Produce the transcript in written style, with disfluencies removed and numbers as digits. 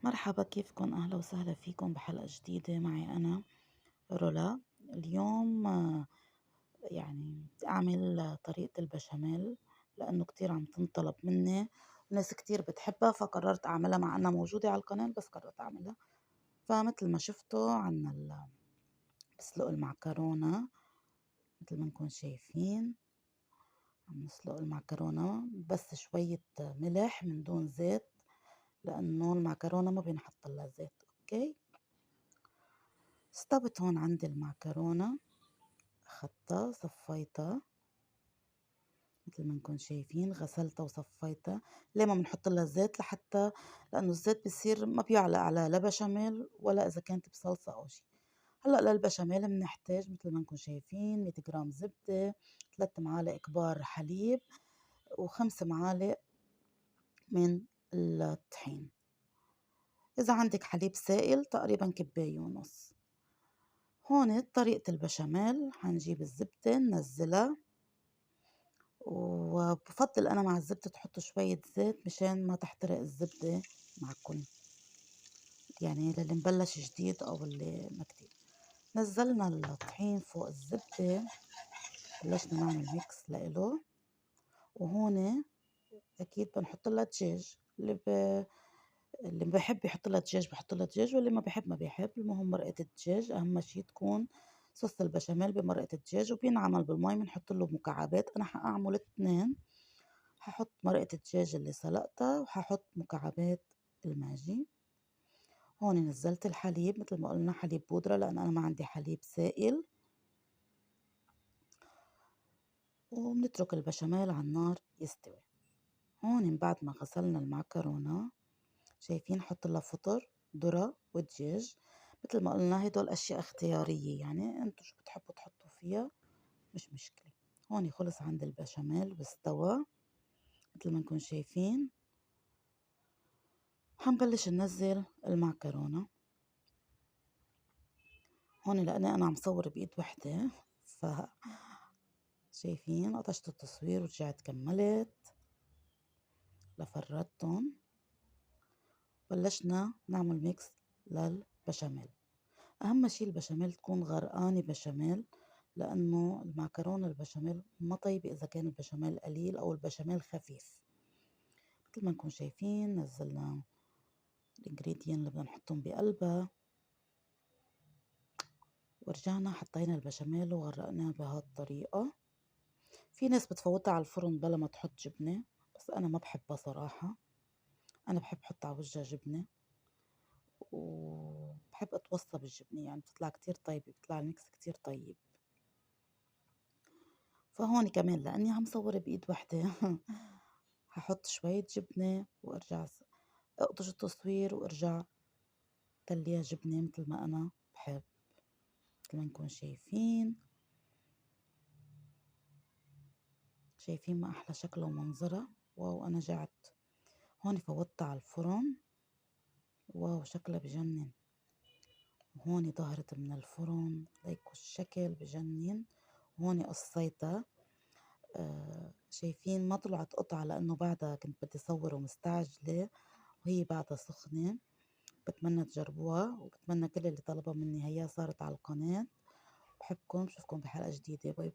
مرحبا، كيفكن؟ أهلا وسهلا فيكم بحلقة جديدة معي أنا رولا. اليوم بدي أعمل طريقة البشاميل لأنه كتير عم تنطلب مني وناس كتير بتحبها، فقررت أعملها مع أنها موجودة على القناة، بس قررت أعملها. فمثل ما شفتوا بسلق المعكرونة. مثل ما نكون شايفين عم نسلق المعكرونة بس شوية ملح من دون زيت، لأنه المعكرونة ما بينحط لها زيت. أوكي، استوت هون عندي المعكرونة، أخدتها صفيتها مثل ما نكون شايفين، غسلتها وصفيتها. ليه ما بنحط لها زيت؟ لأنه الزيت بصير ما بيعلى على لا بشاميل ولا إذا كانت بصلصة أو شي. هلأ للبشاميل بنحتاج مثل ما نكون شايفين 100 جرام زبدة، 3 معالق كبار حليب، و5 معالق من الطحين. إذا عندك حليب سائل تقريبا كباية ونص. هون طريقة البشاميل: حنجيب الزبدة ننزلها، وبفضل أنا مع الزبدة تحطوا شوية زيت مشان ما تحترق الزبدة معكم، يعني للي مبلش جديد أو اللي ما كتير. نزلنا الطحين فوق الزبدة، بلشنا نعمل ميكس لإله. وهون أكيد بنحط لها دجاج، اللي بحب يحط لها دجاج بحط لها دجاج، واللي ما بحب ما بيحب. المهم مرقة الدجاج أهم شي تكون. صوص البشاميل بمرقة الدجاج وبينعمل بالمي، بنحط له مكعبات. أنا حأعمل 2، ححط مرقة الدجاج اللي سلقتها وححط مكعبات الماجي. هون نزلت الحليب، مثل ما قلنا حليب بودرة لأن أنا ما عندي حليب سائل. وبنترك البشاميل على النار يستوي. هون من بعد ما غسلنا المعكرونة شايفين حط لها فطر ذرة ودجاج. مثل ما قلنا هدول أشياء اختيارية، يعني انتو شو بتحبوا تحطوا فيها مش مشكلة. هون خلص عند البشاميل واستوى مثل ما نكون شايفين. حنبلش ننزل المعكرونة. هون لأني أنا عم صور بإيد وحدة ف شايفين قطشت التصوير ورجعت كملت لفردتهم. بلشنا نعمل ميكس للبشاميل. أهم شي البشاميل تكون غرقانة بشاميل، لأنه المعكرونة البشاميل ما طيبة إذا كان البشاميل قليل أو البشاميل خفيف. مثل ما نكون شايفين نزلنا الانجريدينت اللي بدنا نحطهم بقلبها، ورجعنا حطينا البشاميل وغرقناه بهالطريقة. في ناس بتفوتها على الفرن بلا ما تحط جبنة، بس أنا ما بحبها صراحة. أنا بحب أحط على وجهها جبنة، وبحب أتوصى بالجبنة، يعني بتطلع كتير طيبة، بيطلع الميكس كتير طيب. فهون كمان لأني عم صور بإيد وحدة هحط شوية جبنة وأرجع أقطش التصوير وأرجع تليها جبنة مثل ما أنا بحب. مثل ما نكون شايفين ما أحلى شكلها ومنظرها. واو أنا جعت. هون فوتها على الفرن. واو شكلها بجنن. هون ظهرت من الفرن ليكو الشكل بجنن. هون قصيتها. شايفين ما طلعت قطعة لأنه بعدها كنت بدي صور ومستعجلة، وهي بعدها سخنة. بتمنى تجربوها، وبتمنى كل اللي طلبها مني هي صارت على القناة. بحبكم، بشوفكم بحلقة جديدة. باي.